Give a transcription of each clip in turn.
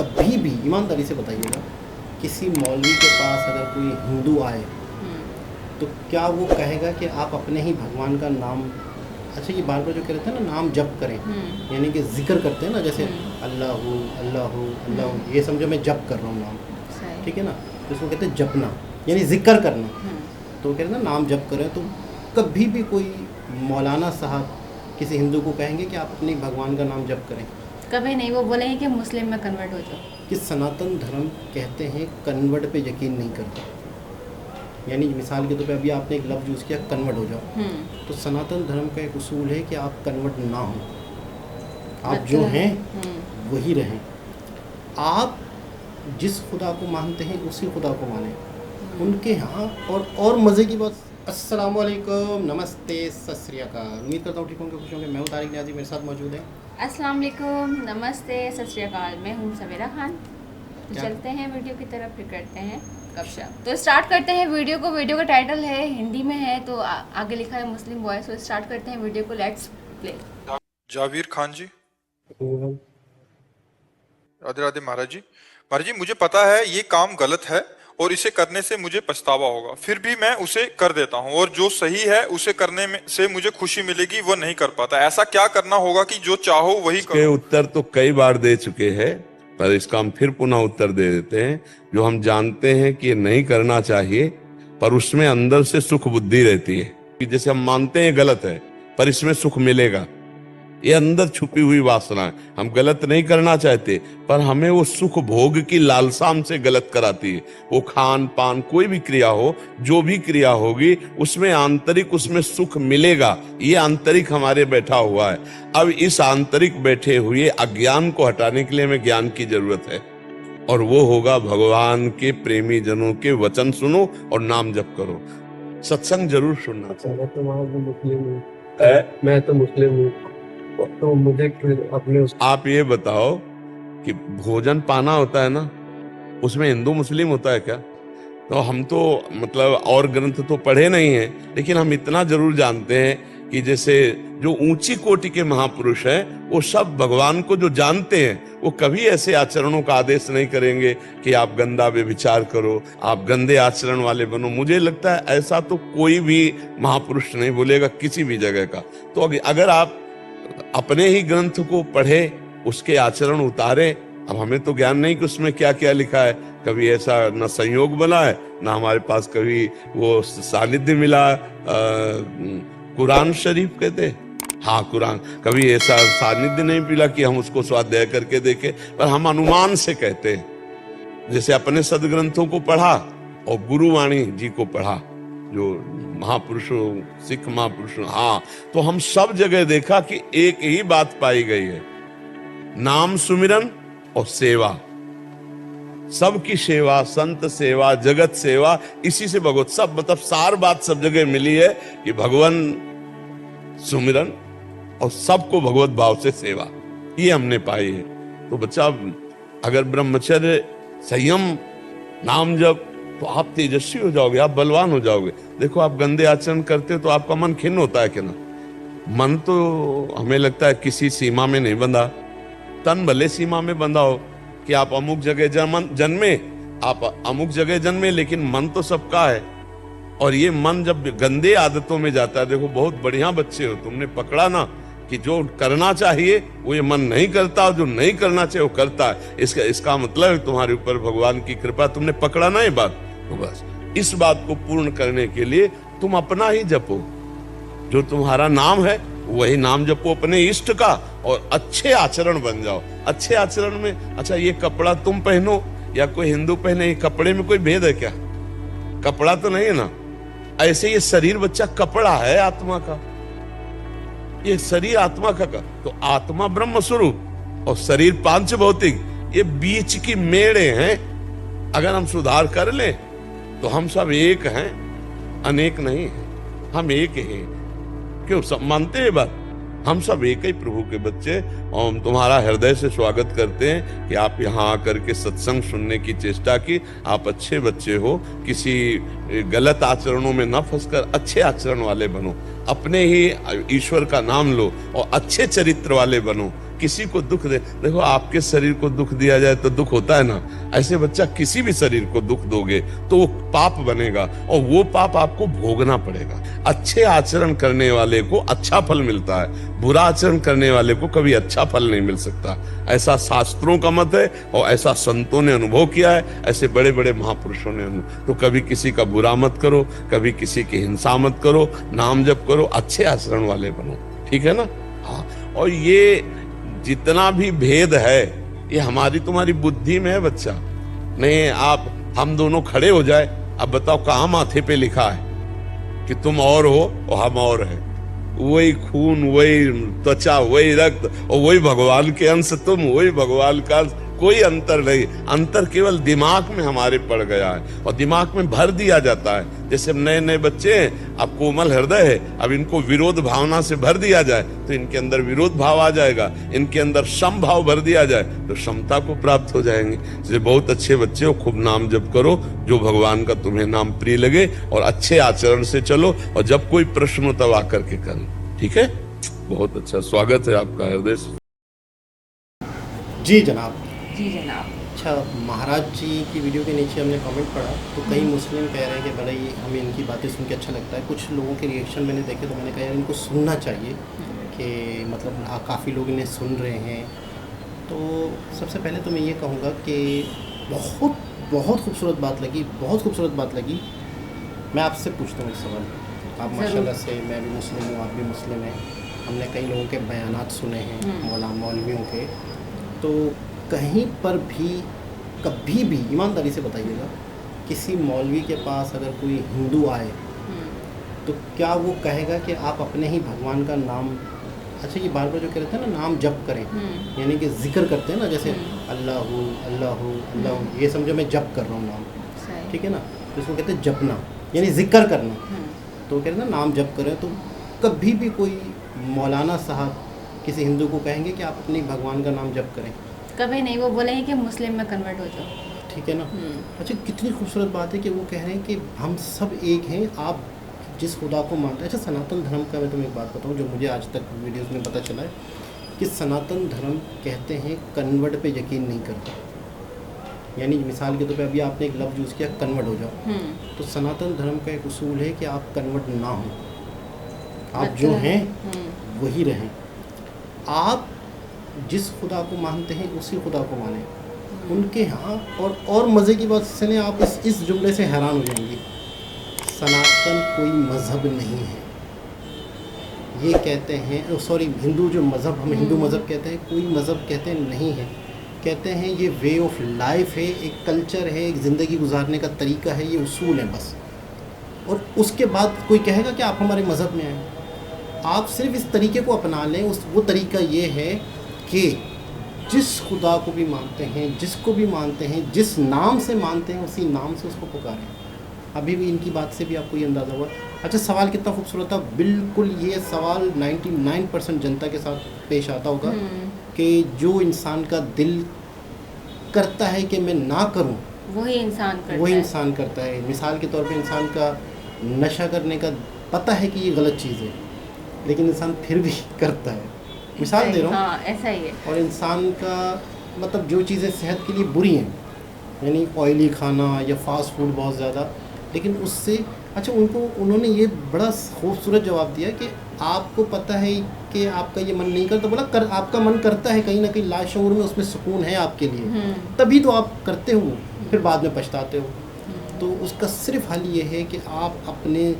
कभी भी ईमानदारी से बताइएगा, किसी मौलवी के पास अगर कोई हिंदू आए तो क्या वो कहेगा कि आप अपने ही भगवान का नाम, अच्छा ये बार बार जो कह रहे थे ना नाम जप करें, यानी कि जिक्र करते हैं ना, जैसे अल्लाह अल्लाह अल्लाह, ये समझो मैं जप कर रहा हूँ नाम, ठीक है ना, तो इसको कहते हैं जपना, यानी जिक्र करना। तो कह रहे हैं ना नाम जप करें, तो कभी भी कोई मौलाना साहब किसी हिंदू को कहेंगे कि आप अपने भगवान का नाम जप करें? कभी नहीं। वो बोलेंगे कि मुस्लिम में कन्वर्ट हो जाओ। कि सनातन धर्म कहते हैं कन्वर्ट पे यकीन नहीं करता, यानी मिसाल के तौर पे अभी आपने एक लफ्ज़ यूज़ किया कन्वर्ट हो जाओ, तो सनातन धर्म का एक उसूल है कि आप कन्वर्ट ना हो, आप जो हैं वही रहें। आप जिस खुदा को मानते हैं उसी खुदा को मानें। उनके यहाँ और मज़े की बात, अस्सलाम वालेकुम, नमस्ते, सत श्री अकाल। उम्मीद करता हूँ ठीक होंगे, खुश होंगे। मैं हूँ तारिक न्याज़ी, मेरे साथ मौजूद है। अस्सलाम वालेकुम, नमस्ते, सत श्री अकाल। मैं हूँ सवेरा खान। तो चलते हैं वीडियो की तरफ, फिर करते हैं गपशप। तो स्टार्ट करते हैं वीडियो को। वीडियो का टाइटल है, हिंदी में है तो आगे लिखा है मुस्लिम बॉय। तो स्टार्ट करते हैं वीडियो को, लेट्स प्ले। जावीर खान जी, राधे राधे महाराज जी। महाराज जी, मुझे पता है ये काम गलत है और इसे करने से मुझे पछतावा होगा, फिर भी मैं उसे कर देता हूँ, और जो सही है उसे करने में से मुझे खुशी मिलेगी वो नहीं कर पाता। ऐसा क्या करना होगा कि जो चाहो वही करो? के उत्तर तो कई बार दे चुके हैं, पर इसका हम फिर पुनः उत्तर दे देते हैं। जो हम जानते हैं कि ये नहीं करना चाहिए, पर उसमें अंदर से सुख बुद्धि रहती है कि जैसे हम मानते हैं गलत है पर इसमें सुख मिलेगा, ये अंदर छुपी हुई वासना है। हम गलत नहीं करना चाहते, पर हमें वो सुख भोग की लालसा हमसे गलत कराती है। वो खान पान कोई भी क्रिया हो, जो भी क्रिया होगी उसमें आंतरिक उसमें सुख मिलेगा, ये आंतरिक हमारे बैठा हुआ है। अब इस आंतरिक बैठे हुए अज्ञान को हटाने के लिए हमें ज्ञान की जरूरत है, और वो होगा भगवान के प्रेमी जनों के वचन सुनो और नाम जप करो। सत्संग जरूर सुनना चाहिए। मैं तो मुस्लिम हूँ, तो मुझे अपने आप ये बताओ कि भोजन पाना होता है ना, उसमें हिंदू मुस्लिम होता है क्या? तो हम तो मतलब और ग्रंथ तो पढ़े नहीं हैं, लेकिन हम इतना जरूर जानते हैं कि जैसे जो ऊंची कोटि के महापुरुष हैं, वो सब भगवान को जो जानते हैं, वो कभी ऐसे आचरणों का आदेश नहीं करेंगे कि आप गंदा व्यभिचार करो, आप गंदे आचरण वाले बनो। मुझे लगता है ऐसा तो कोई भी महापुरुष नहीं बोलेगा किसी भी जगह का। तो अगर आप अपने ही ग्रंथ को पढ़े, उसके आचरण उतारे। अब हमें तो ज्ञान नहीं कि उसमें क्या क्या लिखा है, कभी ऐसा न संयोग बना है, ना हमारे पास कभी वो सानिध्य मिला। कुरान शरीफ कहते, हाँ कुरान, कभी ऐसा सानिध्य नहीं मिला कि हम उसको स्वाध्याय करके देखें, पर हम अनुमान से कहते हैं। जैसे अपने सदग्रंथों को पढ़ा और गुरुवाणी जी को पढ़ा, जो महापुरुषों, सिख महापुरुषों, हाँ, तो हम सब जगह देखा कि एक ही बात पाई गई है, नाम सुमिरन और सेवा। सबकी सेवा, संत सेवा, जगत सेवा, इसी से भगवत सब मतलब सार बात सब जगह मिली है कि भगवान सुमिरन और सबको भगवत भाव से सेवा, ये हमने पाई है। तो बच्चा अगर ब्रह्मचर्य, संयम, नाम जप, तो आप तेजस्वी हो जाओगे, आप बलवान हो जाओगे। देखो आप गंदे आचरण करते हो तो आपका मन खिन्न होता है कि ना? मन तो हमें लगता है किसी सीमा में नहीं बंधा, तन भले सीमा में बंधा हो कि आप अमुक जगह जन्मे, आप अमुक जगह जन्मे, लेकिन मन तो सबका है। और ये मन जब गंदे आदतों में जाता है, देखो बहुत बढ़िया बच्चे हो, तुमने पकड़ा ना कि जो करना चाहिए वो ये मन नहीं करता, और जो नहीं करना चाहिए वो करता है। इसका मतलब है तुम्हारे ऊपर भगवान की कृपा, तुमने पकड़ा ना ये बात। तो बस इस बात को पूर्ण करने के लिए तुम अपना ही जपो, जो तुम्हारा नाम है वही नाम जपो अपने इष्ट का, और अच्छे आचरण बन जाओ। अच्छे आचरण में, अच्छा ये कपड़ा तुम पहनो या कोई हिंदू पहने, ये कपड़े में कोई भेद है क्या? कपड़ा तो नहीं है ना। ऐसे ये शरीर बच्चा कपड़ा है आत्मा का, ये शरीर आत्मा का तो आत्मा ब्रह्म स्वरूप और शरीर पांच भौतिक, ये बीच की मेड़े हैं। अगर हम सुधार कर ले तो हम सब एक हैं, अनेक नहीं हैं, हम एक हैं। क्यों सब मानते हैं बात? हम सब एक ही प्रभु के बच्चे, और हम तुम्हारा हृदय से स्वागत करते हैं कि आप यहाँ आकर के सत्संग सुनने की चेष्टा की। आप अच्छे बच्चे हो, किसी गलत आचरणों में न फंसकर अच्छे आचरण वाले बनो, अपने ही ईश्वर का नाम लो और अच्छे चरित्र वाले बनो। किसी को दुख दे, देखो आपके शरीर को दुख दिया जाए तो दुख होता है ना, ऐसे बच्चा किसी भी शरीर को दुख दोगे तो वो पाप बनेगा और वो पाप आपको भोगना पड़ेगा। अच्छे आचरण करने वाले को अच्छा फल मिलता है, बुरा आचरण करने वाले को कभी अच्छा फल नहीं मिल सकता। ऐसा शास्त्रों का मत है और ऐसा संतों ने अनुभव किया है, ऐसे बड़े बड़े महापुरुषों ने तो कभी किसी का बुरा मत करो, कभी किसी की हिंसा मत करो, नाम जप करो, अच्छे आचरण वाले बनो, ठीक है ना। हाँ, और ये जितना भी भेद है ये हमारी तुम्हारी बुद्धि में है बच्चा। नहीं आप हम दोनों खड़े हो जाए, अब बताओ कहाँ माथे पे लिखा है कि तुम और हो और हम और है, वही खून, वही त्वचा, वही रक्त और वही भगवान के अंश, तुम वही भगवान का अंश, कोई अंतर नहीं। अंतर केवल दिमाग में हमारे पड़ गया है और दिमाग में भर दिया जाता है। जैसे नए नए बच्चे हैं, अब कोमल हृदय है, अब इनको विरोध भावना से भर दिया जाए तो इनके अंदर विरोध भाव आ जाएगा, इनके अंदर सम भाव भर दिया जाए तो समता को प्राप्त हो जाएंगे। इसलिए बहुत अच्छे बच्चे हो, खूब नाम जप करो, जो भगवान का तुम्हें नाम प्रिय लगे, और अच्छे आचरण से चलो, और जब कोई प्रश्न हो तब आकर के करो, ठीक है। बहुत अच्छा, स्वागत है आपका हृदय से। जी जनाब। जी जनाब। अच्छा, महाराज जी की वीडियो के नीचे हमने कमेंट पढ़ा तो कई मुस्लिम कह रहे हैं कि भले ही हमें इनकी बातें सुन के अच्छा लगता है। कुछ लोगों के रिएक्शन मैंने देखे तो मैंने कहा यार इनको सुनना चाहिए कि मतलब काफ़ी लोग इन्हें सुन रहे हैं। तो सबसे पहले तो मैं ये कहूँगा कि बहुत बहुत खूबसूरत बात लगी, बहुत खूबसूरत बात लगी। मैं आपसे पूछता हूँ एक सवाल। आप माशाल्लाह से, मैं भी मुस्लिम हूँ, आप भी मुस्लिम हैं, हमने कई लोगों के बयानात सुने हैं मौलवियों के, तो कहीं पर भी कभी भी ईमानदारी से बताइएगा, किसी मौलवी के पास अगर कोई हिंदू आए तो क्या वो कहेगा कि आप अपने ही भगवान का नाम, अच्छा ये बार बार जो कह रहे थे ना नाम जप करें, यानी कि जिक्र करते हैं ना, जैसे अल्लाह अल्लाह अल्लाह, ये समझो मैं जप कर रहा हूँ नाम, ठीक है ना, तो इसको कहते हैं जपना, यानी जिक्र करना। तो कहते हैं ना नाम जप करें, तो कभी भी कोई मौलाना साहब किसी हिंदू को कहेंगे कि आप अपने भगवान का नाम जप करें? कभी नहीं। वो बोलेंगे कि मुस्लिम में कन्वर्ट हो जाओ, ठीक है ना। अच्छा, कितनी खूबसूरत बात है कि वो कह रहे हैं कि हम सब एक हैं, आप जिस खुदा को मानते हैं। अच्छा, सनातन धर्म का मैं तुम्हें एक बात बताऊं जो मुझे आज तक वीडियोस में पता चला है कि सनातन धर्म कहते हैं कन्वर्ट पे यकीन नहीं करता। यानी मिसाल के तौर पे अभी आपने एक लफ्ज़ यूज़ किया कन्वर्ट हो जाओ, तो सनातन धर्म का एक उसूल है कि आप कन्वर्ट ना हो, आप जो हैं वही रहें। आप जिस खुदा को मानते हैं उसी खुदा को माने उनके यहाँ। और मज़े की बात सुने, आप इस जुमले से हैरान हो जाएंगे, सनातन कोई मज़हब नहीं है। ये कहते हैं, सॉरी, हिंदू जो मज़हब, हम हिंदू मज़हब कहते हैं, कोई मज़हब कहते हैं नहीं है। कहते हैं ये वे ऑफ लाइफ है, एक कल्चर है, एक ज़िंदगी गुजारने का तरीका है, ये उसूल है बस। और उसके बाद कोई कहेगा कि आप हमारे मज़हब में आए, आप सिर्फ इस तरीके को अपना लें। वो तरीका ये है कि जिस खुदा को भी मानते हैं, जिसको भी मानते हैं, जिस नाम से मानते हैं, उसी नाम से उसको पुकारें। अभी भी इनकी बात से भी आपको ये अंदाज़ा हुआ। अच्छा, सवाल कितना खूबसूरत था। बिल्कुल ये सवाल 99% जनता के साथ पेश आता होगा कि जो इंसान का दिल करता है कि मैं ना करूं, वही इंसान करता है। मिसाल के तौर पे इंसान का नशा करने का पता है कि ये गलत चीज़ है, लेकिन इंसान फिर भी करता है। मिसाल दे रहा हूँ। हाँ, ऐसा ही है। और इंसान का मतलब जो चीज़ें सेहत के लिए बुरी हैं, यानी ऑयली खाना या फास्ट फूड बहुत ज़्यादा, लेकिन उससे अच्छा उन्होंने ये बड़ा खूबसूरत जवाब दिया कि आपको पता है कि आपका ये मन नहीं करता, बोला आपका मन करता है, कहीं ना कहीं लाशऊर में उसमें सुकून है आपके लिए, तभी तो आप करते हो, फिर बाद में पछताते हो। तो उसका सिर्फ हल ये है कि आप अपने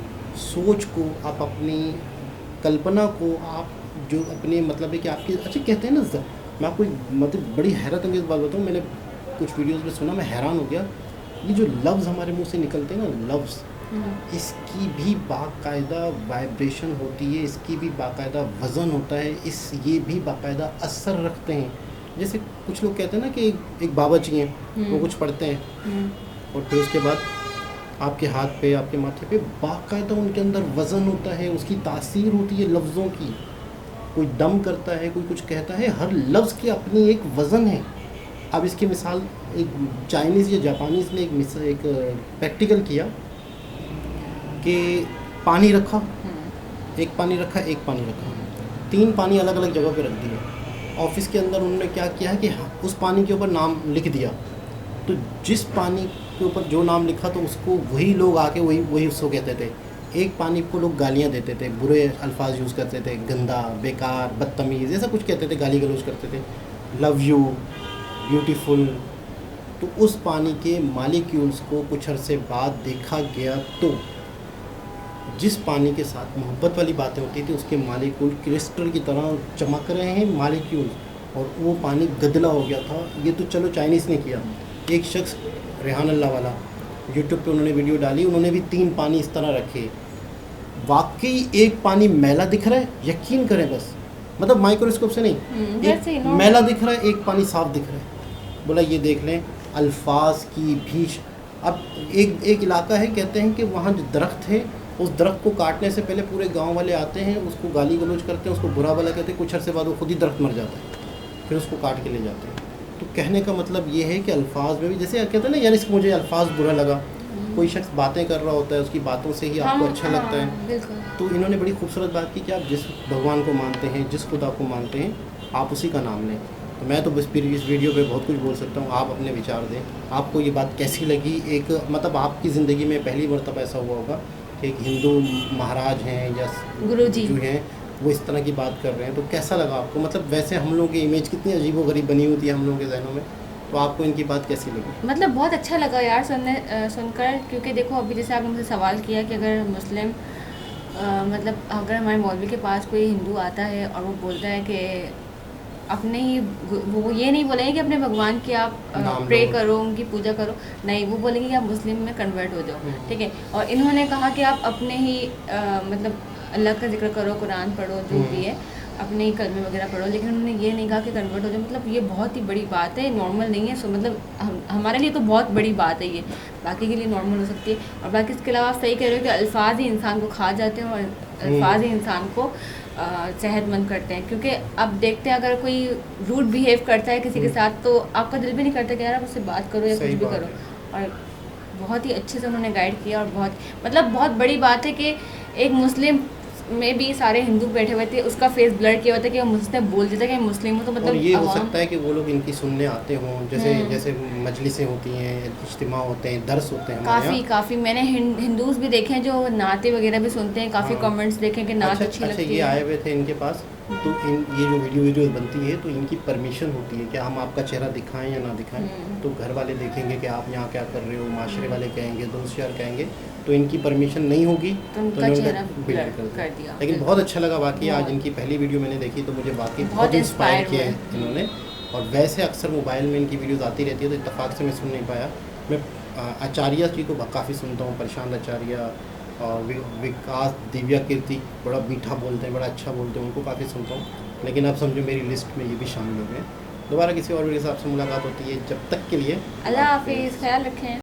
सोच को, आप अपनी कल्पना को, आप जो अपने मतलब है कि आपकी, अच्छा कहते हैं ना, मैं आपको मतलब बड़ी हैरत अंगेज़ बात बताऊँ, मैंने कुछ वीडियोस में सुना, मैं हैरान हो गया। ये जो लफ्ज़ हमारे मुंह से निकलते हैं ना लफ्ज़, इसकी भी बाकायदा वाइब्रेशन होती है, इसकी भी बाकायदा वज़न होता है, ये भी बाकायदा असर रखते हैं। जैसे कुछ लोग कहते हैं ना कि एक बाबा जी हैं, वो कुछ पढ़ते हैं और फिर उसके बाद आपके हाथ पे, आपके माथे पे बाकायदा उनके अंदर वज़न होता है, उसकी तासीर होती है लफ्ज़ों की। कोई दम करता है, कोई कुछ कहता है, हर लफ्ज़ की अपनी एक वज़न है। अब इसकी मिसाल एक चाइनीज़ या जापानीज़ ने एक प्रैक्टिकल किया कि पानी रखा, एक पानी रखा, 3 पानी अलग अलग जगह पे रख दिए। ऑफिस के अंदर उन्होंने क्या किया कि उस पानी के ऊपर नाम लिख दिया, तो जिस पानी के ऊपर जो नाम लिखा तो उसको वही लोग आके वही उसको कहते थे। एक पानी को लोग गालियाँ देते थे, बुरे अल्फाज यूज़ करते थे, गंदा, बेकार, बदतमीज़, ऐसा कुछ कहते थे, गाली गलौज करते थे, लव यू, ब्यूटीफुल। तो उस पानी के मालिक्यूल्स को कुछ अरसे बाद देखा गया तो जिस पानी के साथ मोहब्बत वाली बातें होती थी उसके मालिक्यूल क्रिस्टल की तरह चमक रहे हैं मालिक्यूल, और वो पानी गदला हो गया था। ये तो चलो चाइनीज़ ने किया, एक शख्स रेहान अल्लाह वाला यूट्यूब पे उन्होंने वीडियो डाली, उन्होंने भी 3 पानी इस तरह रखे, वाकई एक पानी मैला दिख रहा है, यकीन करें बस, मतलब माइक्रोस्कोप से नहीं, जैसे एक ही मैला दिख रहा है, एक पानी साफ दिख रहा है। बोला ये देख लें अल्फाज की भीष। अब एक इलाका है, कहते हैं कि वहाँ जो दरख्त है उस दरख्त को काटने से पहले पूरे गांव वाले आते हैं, उसको गाली गलौज करते हैं, उसको बुरा भला कहते हैं, कुछ अर्से बाद वो खुद ही दरख्त मर जाता है, फिर उसको काट के ले जाते हैं। तो कहने का मतलब ये है कि अल्फाज में भी, जैसे कहते हैं ना यार इसको मुझे अल्फाज बुरा लगा, कोई शख्स बातें कर रहा होता है उसकी बातों से ही आपको अच्छा लगता है। बिल्कुल। तो इन्होंने बड़ी खूबसूरत बात की कि आप जिस भगवान को मानते हैं, जिस खुदा को मानते हैं, आप उसी का नाम लें। तो मैं तो बस फिर इस वीडियो पे बहुत कुछ बोल सकता हूँ, आप अपने विचार दें, आपको ये बात कैसी लगी। एक मतलब आपकी ज़िंदगी में पहली मरतबा ऐसा हुआ होगा कि एक हिंदू महाराज हैं या गुरुजी जो हैं वो इस तरह की बात कर रहे हैं, तो कैसा लगा आपको? मतलब वैसे हम लोगों की इमेज कितनी अजीबोगरीब बनी होती है हम लोगों के जहनों में, तो आपको इनकी बात कैसी लगी? मतलब बहुत अच्छा लगा यार सुनकर, क्योंकि देखो अभी जैसे आपने मुझसे सवाल किया कि अगर मुस्लिम मतलब अगर हमारे मौलवी के पास कोई हिंदू आता है और वो बोलता है कि अपने ही, वो ये नहीं बोलेंगे कि अपने भगवान की आप नाम प्रे लो। करो, उनकी पूजा करो, नहीं, वो बोलेंगे कि आप मुस्लिम में कन्वर्ट हो जाओ, ठीक है। और इन्होंने कहा कि आप अपने ही मतलब अल्लाह का जिक्र करो, कुरान पढ़ो, जो भी है अपने ही कलमे वगैरह पढ़ो, लेकिन उन्होंने ये नहीं कहा कि कन्वर्ट हो जाओ। मतलब ये बहुत ही बड़ी बात है, नॉर्मल नहीं है। सो मतलब हमारे लिए तो बहुत बड़ी बात है ये, बाकी के लिए नॉर्मल हो सकती है। और बाकी इसके अलावा आप सही कह रहे हो कि अल्फाज ही इंसान को खा जाते हैं और अल्फाज ही इंसान को सेहतमंद करते हैं। क्योंकि अब देखते हैं अगर कोई रूड बिहेव करता है किसी के साथ तो आपका दिल भी नहीं करता कि यार आप उससे बात करो या कुछ सही भी बात करो। है। और बहुत ही अच्छे से उन्होंने गाइड किया, और बहुत मतलब बहुत बड़ी बात है कि एक मुस्लिम में भी सारे हिंदू बैठे हुए थे, उसका फेस ब्लर किया हुआ था कि वो मुझसे बोल देता कि मुस्लिम हूँ, तो मतलब और ये हो अवाम- सकता है कि वो लोग इनकी सुनने आते हों, जैसे मजलिसें होती हैं, इज्तिमा होते हैं, दर्स होते हैं हमारे यहाँ। काफ़ी मैंने हिंदूज भी देखे हैं जो नाते वगैरह भी सुनते हैं, काफ़ी हाँ। कमेंट्स देखे कि नात अच्छी लगती ये है। आए हुए थे इनके पास, तो ये जो वीडियो बनती है तो इनकी परमिशन होती है कि हम आपका चेहरा दिखाएं या ना दिखाएं। तो घर वाले देखेंगे कि आप यहाँ क्या कर रहे हो, माशरे वाले कहेंगे, दोस्त यार कहेंगे, तो इनकी परमिशन नहीं होगी तो उनका इन्होंने चेहरा blur कर दिया। लेकिन बहुत अच्छा लगा वाकई। आज बहुत। इनकी पहली वीडियो मैंने देखी तो मुझे वाकई बहुत बहुत इंस्पायर inspire किया है हुए। इन्होंने। और वैसे अक्सर मोबाइल में इनकी वीडियोज़ आती रहती है तो इत्तेफाक से मैं सुन नहीं पाया। मैं आचार्य जी को काफ़ी सुनता हूँ, प्रशांत आचार्य और विकास दिव्या कीर्ति, बड़ा मीठा बोलते हैं, बड़ा अच्छा बोलते हैं, उनको काफ़ी सुनता हूँ। लेकिन अब समझो मेरी लिस्ट में ये भी शामिल हो गए। दोबारा किसी और वीडियो से आपसे मुलाकात होती है, जब तक के लिए अल्लाह हाफिज़, ख्याल रखें।